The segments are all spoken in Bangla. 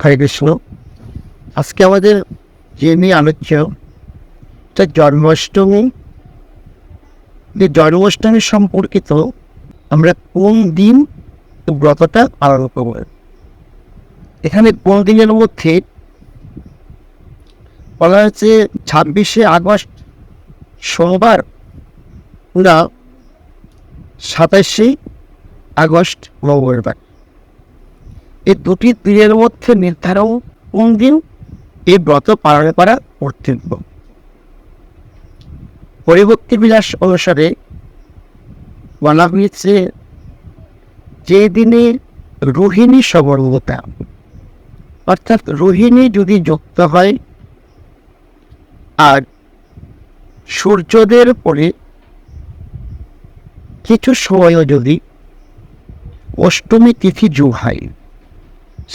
হরে কৃষ্ণ। আজকে আমাদের যে নিয়ে আলোচ্য জন্মাষ্টমী। যে জন্মাষ্টমী সম্পর্কিত আমরা কোন দিন ব্রতটা পালন করব। এখানে কোন দিনের মধ্যে বলা হচ্ছে 26শে আগস্ট সোমবার না 27শে আগস্ট মঙ্গলবার। এই দুটি দিনের মধ্যে নির্ধারণ কোন দিন এই ব্রত পালন করা কর্তব্য। পরবর্তী বিলাস অনুসারে বলা হয়েছে যে দিনে রোহিণী সবর্ণতা, অর্থাৎ রোহিণী যদি যুক্ত হয় আর সূর্যোদয়ের পরে কিছু সময়ও যদি অষ্টমী তিথি যোগ হয়,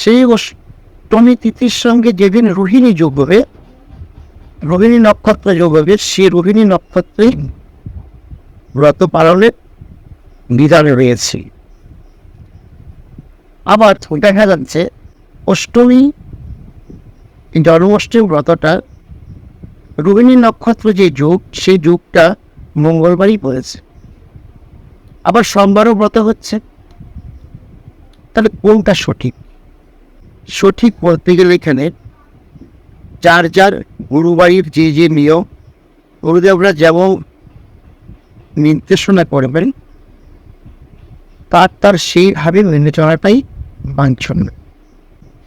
সেই অষ্টমী তিথির সঙ্গে যেদিন রোহিণী যোগ হবে, রোহিণী নক্ষত্র যোগ হবে, সেই রোহিণী নক্ষত্রে ব্রত পালনের বিধান রয়েছে। আবার দেখা যাচ্ছে অষ্টমী জন্মাষ্টমী ব্রতটা রোহিণী নক্ষত্র যে যুগ, সেই যুগটা মঙ্গলবারই পড়েছে। আবার সোমবারও ব্রত হচ্ছে। তাহলে কোনটা সঠিক? সঠিক বলতে গেলে এখানে যার যার গুরুবাড়ির যে যে নিয়ম, গুরুদেবরা যেমন নির্দেশনা করবেন তার সেইভাবে মেনে চলাটাই বাঞ্ছনীয়।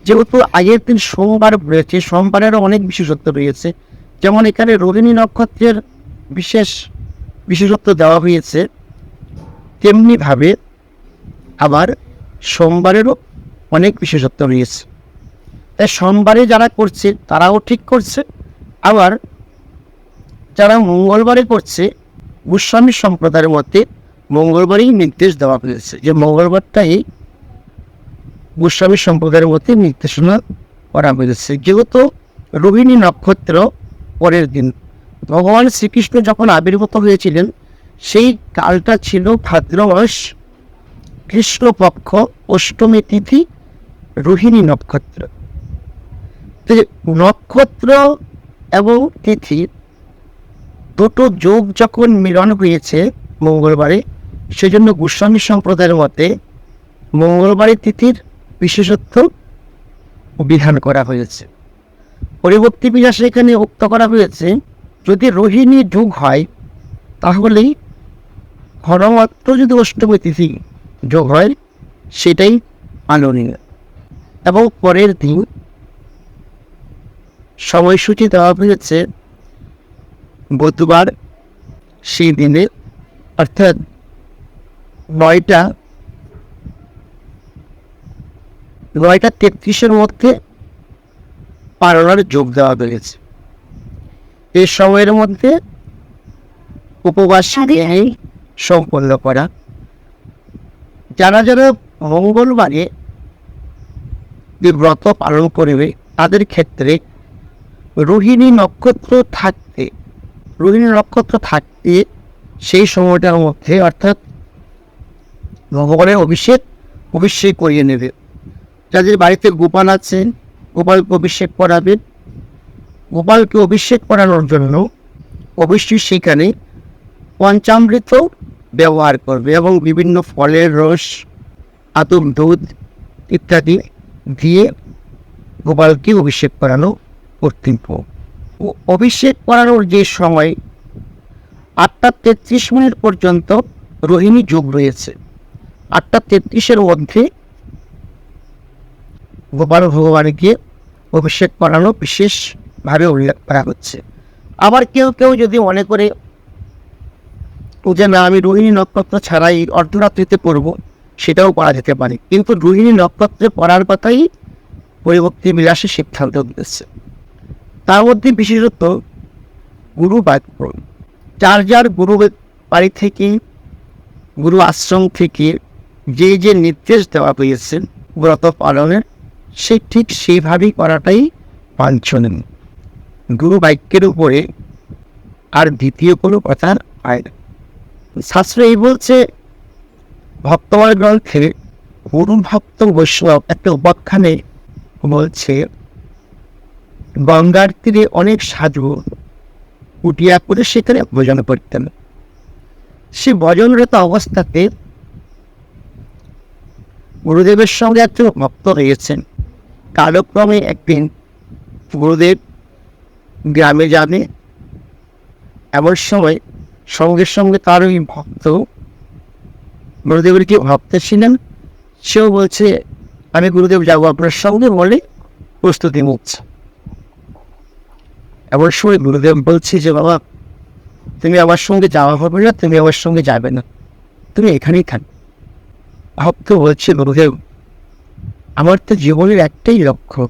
যেহেতু আগের দিন সোমবার রয়েছে, সোমবারেরও অনেক বিশেষত্ব রয়েছে। যেমন এখানে রোহিণী নক্ষত্রের বিশেষত্ব দেওয়া হয়েছে, তেমনিভাবে আবার সোমবারেরও অনেক বিশেষত্ব রয়েছে। তাই সোমবারে যারা করছে তারাও ঠিক করছে, আবার যারা মঙ্গলবারে করছে গোস্বামী সম্প্রদায়ের মতে মঙ্গলবারেই নির্দেশ দেওয়া হয়েছে, যে মঙ্গলবারটাই গোস্বামী সম্প্রদায়ের মতে নির্দেশনা করা হয়েছে। যেহেতু রোহিণী নক্ষত্র পরের দিন ভগবান শ্রীকৃষ্ণ যখন আবির্ভূত হয়েছিলেন, সেই কালটা ছিল ভাদ্র মাস কৃষ্ণপক্ষ অষ্টমী তিথি রোহিণী নক্ষত্র। নক্ষত্র এবং তিথি দুটো যোগ যখন মিলন হয়েছে মঙ্গলবারে, সেজন্য গোস্বামী সম্প্রদায়ের মতে মঙ্গলবারের তিথির বিশেষত্ব বিধান করা হয়েছে। পরবর্তী বিলাসে এখানে উক্ত করা হয়েছে যদি রোহিণী যোগ হয় তাহলেই ঘনমাত্র যদি অষ্টমী তিথি যোগ হয় সেটাই পালনীয়। এবং পরের দিন সময়সূচি দেওয়া হয়েছে বুধবার, সেই দিনে অর্থাৎ 9:33 মধ্যে পালনের যোগ দেওয়া হয়েছে। এই সময়ের মধ্যে উপবাস সম্পন্ন করা। যারা যারা মঙ্গলবারে ব্রত পালন করবে তাদের ক্ষেত্রে রোহিণী নক্ষত্র থাকতে সেই সময়টার মধ্যে অর্থাৎ ভগবানের অভিষেক করিয়ে নেবে। যাদের বাড়িতে গোপাল আছে গোপালকে অভিষেক করাবেন। গোপালকে অভিষেক করানোর জন্য অবশ্যই সেখানে পঞ্চামৃত ব্যবহার করবে এবং বিভিন্ন ফলের রস, আতপ দুধ ইত্যাদি দিয়ে গোপালকে অভিষেক করানো কর্তব্য। অভিষেক করানোর যে সময় 8:33 পর্যন্ত রোহিণী যোগ রয়েছে, 8:33 মধ্যে গোপাল ভগবানকে অভিষেক করানো বিশেষভাবে উল্লেখ করা হচ্ছে। আবার কেউ কেউ যদি মনে করে যে না, আমি রোহিণী নক্ষত্র ছাড়াই অর্ধরাত্রিতে পড়ব, সেটাও করা যেতে পারে, কিন্তু রোহিণী নক্ষত্রে পড়ার কথাই পরবর্তী বিলাসে সিদ্ধান্ত দিয়েছে। তার মধ্যে বিশেষত গুরু বাক্য, যার যার গুরু বাড়ি থেকে, গুরু আশ্রম থেকে যে যে নির্দেশ দেওয়া হয়েছে ব্রত পালনের, সে ঠিক সেইভাবেই করাটাই বাঞ্ছনীয়। গুরু বাক্যের উপরে আর দ্বিতীয় কোনো কথা হয় না। শাস্ত্র এই বলছে, ভক্তমাল গ্রন্থে গুরু ভক্ত বৈষ্ণব একটা উপাখ্যানে বলছে, গঙ্গার তীরে অনেক সাধু উঠিয়া করে সেখানে ভোজন করতেন। সে ভজনরত অবস্থাতে গুরুদেবের সঙ্গে একজন ভক্ত হয়েছেন। কালক্রমে একদিন গুরুদেব গ্রামে যাবে, এমন সময় সঙ্গে সঙ্গে তার ওই ভক্ত, গুরুদেবের কি ভক্ত ছিলেন, সেও বলছে আমি গুরুদেব যাবো আপনার সঙ্গে, বলে প্রস্তুতি নিচ্ছে। এমন সময় গুরুদেব বলছে যে বাবা, তুমি আমার সঙ্গে যাওয়া হবে না, তুমি আমার সঙ্গে যাবে না, তুমি এখানেই থাক। ভক্ত বলছে, গুরুদেব আমার তো জীবনের একটাই লক্ষ্য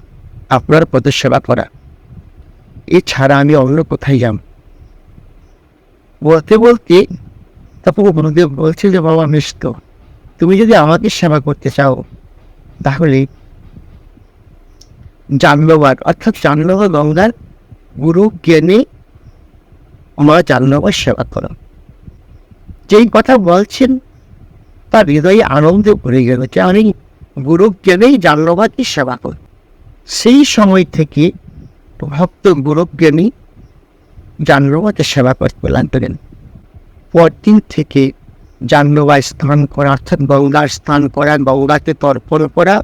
আপনার পদ সেবা করা, এছাড়া আমি অন্য কোথায় যাব। বলতে বলতে তারপর গুরুদেব বলছে যে বাবা মিষ্ট, তুমি যদি আমাকে সেবা করতে চাও তাহলে জাহ্নবার অর্থাৎ জাহ্নবা গঙ্গার গুরু জ্ঞানে আমার জাহ্নবার সেবা করো। যেই কথা বলছেন তার হৃদয়ে আনন্দে ভরে গেল যে আমি গুরু জ্ঞানেই জাহ্নবাকে সেবা করি। সেই সময় থেকে ভক্ত গুরু জ্ঞানী জাহ্নবাকে সেবা করতে লাগলেন। পরদিন থেকে জাহ্নবায় স্নান করা অর্থাৎ গঙ্গার স্নান করা, গঙ্গাকে তর্পণ করা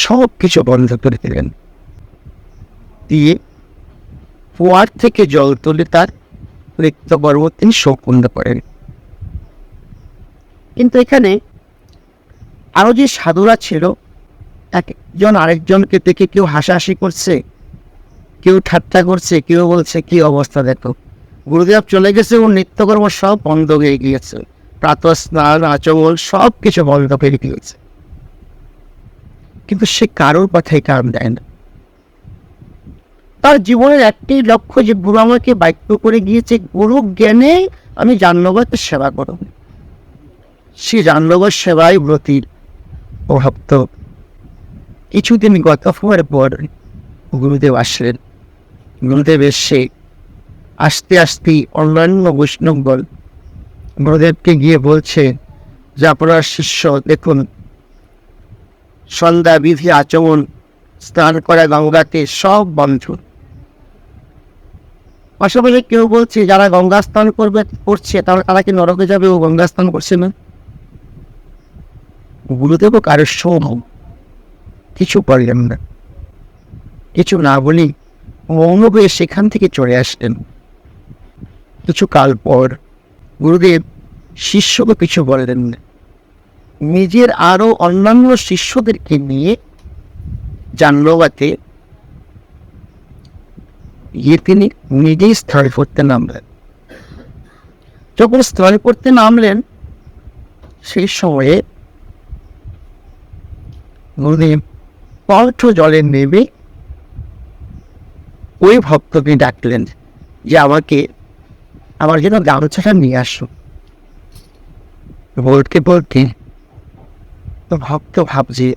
সব কিছু বন্ধ করে দিলেন। দিয়ে কুয়ার থেকে জল তুলে তার নিত্যকর্ম তিনি সম্পূর্ণ করেন। কিন্তু এখানে আরো যে সাধুরা ছিল, একজন আরেকজনকে দেখে কেউ হাসাহাসি করছে, কেউ ঠাট্টা করছে, কেউ বলছে কি অবস্থা দেখো, গুরুদেব চলে গেছে, ওর নিত্যকর্ম সব বন্ধ হয়ে গিয়েছে, প্রাতঃ স্নান আচমন সব কিছু বন্ধ হয়ে গিয়েছে। কিন্তু সে কারোর কথাই কারণ দেয় না। তার জীবনের একটি লক্ষ্য যে গুরু আমাকে বাধ্য করে গিয়েছে, গুরু জ্ঞানে আমি জাহ্নবাকে সেবা করব। সে জাহ্নবার সেবায় ব্রতী ভক্ত। কিছুদিন গত হওয়ার পর গুরুদেব আসলেন। গুরুদেব এসে আস্তে আস্তে অন্যান্য বৈষ্ণবগণ গুরুদেবকে গিয়ে বলছে যে আপনার শিষ্য দেখুন, সন্ধ্যা বিধি আচমন স্নান করা গঙ্গাতে সব বন্ধ। পাশাপাশি কেউ বলছে যারা গঙ্গা স্নান করছে তারা কি নরকে যাবে, ও গঙ্গা স্নান করছে না। গুরুদেবও কারোর সৌম কিছু করলেন না, কিছু না বলি মৌন হয়ে সেখান থেকে চলে আসলেন। কিছু কাল পর গুরুদেব শিষ্যকে কিছু বললেন না, নিজের আরো অন্যান্য শিষ্যদেরকে নিয়ে জাহ্নবাতে গিয়ে তিনি নিজেই স্নান করতে নামলেন। যখন স্নান করতে নামলেন সেই সময়ে গুরুদেব কণ্ঠ জলে নেমে ওই ভক্তকে ডাকলেন যে আমাকে আমার জন্য গামছাটা নিয়ে আসো। বলতে বলতে তো ভক্ত ভাবছে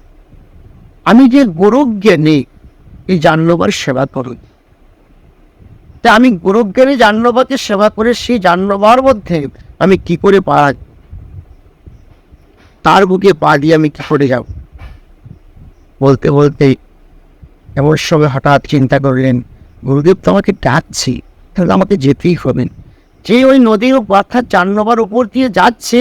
আমি যে গুরু জ্ঞানে এই জাহ্নবার সেবা করি, তা আমি গুরু জ্ঞানে জাহ্নবাকে সেবা করে সেই জাহ্নবার মধ্যে আমি কি করে পা, তার বুকে পা দিয়ে আমি কি করে যাব। বলতে বলতে এমন সময় হঠাৎ চিন্তা করলেন গুরুদেব তো আমাকে ডাকছি, তাহলে আমাকে যেতেই হবে। যে ওই নদীর অর্থাৎ জাহ্নবার উপর দিয়ে যাচ্ছে,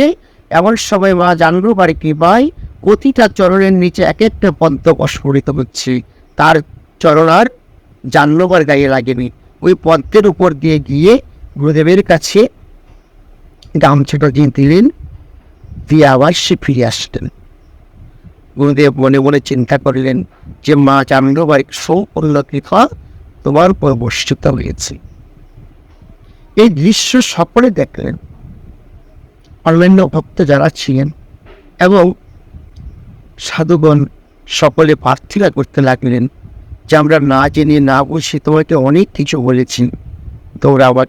এমন সময় মা জাহ্নবার কৃপায় প্রতিটা চরণের নিচে এক একটা পদ্ম প্রস্ফুরিত হচ্ছে, তার চরণ আর জাহ্নবার গায়ে লাগেনি। ওই পদ্মের উপর দিয়ে গিয়ে গুরুদেবের কাছে গামছাটা দিয়ে দিলেন, দিয়ে আবার সে ফিরে আসলেন। গুরুদেব মনে মনে চিন্তা করলেন যে মা জাহ্নবার সম্পূর্ণ কৃপা তোমার উপর বর্ষিত হয়েছে। এই দৃশ্য সকলে দেখলেন, অন্যান্য ভক্ত যারা ছিলেন এবং সাধুগণ সকলে প্রার্থনা করতে লাগলেন যে আমরা না জেনে না বুঝে তোমাকে অনেক কিছু বলেছি, তোমরা আবার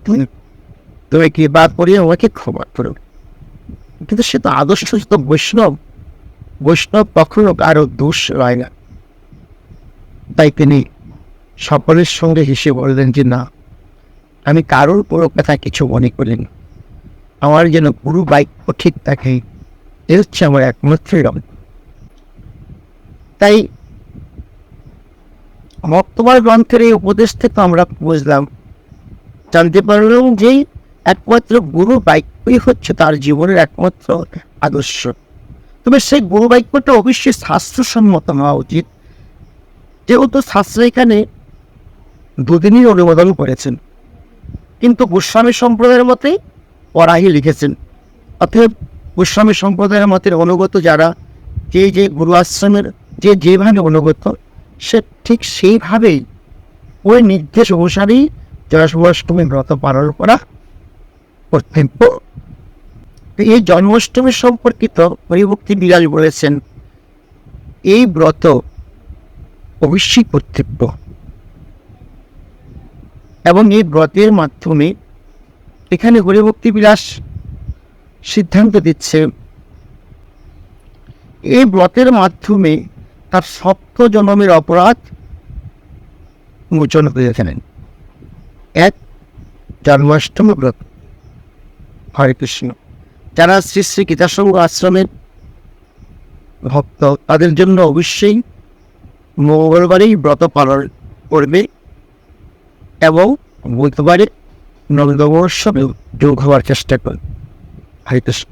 তুমি কৃপা করে আমাকে ক্ষমা করো। কিন্তু সে তো আদর্শ বৈষ্ণব, বৈষ্ণব কখনো কারো দোষ হয় না। তাই তিনি সকলের সঙ্গে হেসে বললেন যে না, আমি কারোর কোনো কথা কিছু মনে করিনি, আমার যেন গুরু বাক্য ঠিক থাকে, এ হচ্ছে আমার একমাত্র রঙ। তাই ভক্তমাল গ্রন্থের এই উপদেশ থেকে আমরা বুঝলাম, জানতে পারলাম যে একমাত্র গুরু বাক্যই হচ্ছে তার জীবনের একমাত্র আদর্শ। তবে সেই গুরু বাক্যটা অবশ্যই শাস্ত্রসম্মত হওয়া উচিত, যেহেতু শাস্ত্র এখানে দুদিনই অনুমোদন করেছেন, কিন্তু গোস্বামী সম্প্রদায়ের মতে পরাহি লিখেছেন। অতএব গোস্বামী সম্প্রদায়ের মতের অনুগত যারা, যে গুরু আশ্রমের যেভাবে অনুগত, সে ঠিক সেইভাবেই ওই নির্দেশ অনুসারেই জন্মাষ্টমী ব্রত পালন করা কর্তব্য। এই জন্মাষ্টমী সম্পর্কিত হরিভক্তি বিরাজ বলেছেন, এই ব্রত অবশ্যই কর্তব্য, এবং এই ব্রতের মাধ্যমে এখানে হরিভক্তি বিলাস সিদ্ধান্ত দিচ্ছে এই ব্রতের মাধ্যমে তার সপ্ত জন্মের অপরাধ মোচন হয়েছিলেন। এক, জন্মাষ্টমী ব্রত। হরে কৃষ্ণ। যারা শ্রী শ্রী গীতাসঙ্গ আশ্রমের ভক্ত, তাদের জন্য অবশ্যই মঙ্গলবারেই ব্রত পালন করবে এবং বুধবারে নববর্ষে যোগ হওয়ার চেষ্টা করবে। হরে কৃষ্ণ।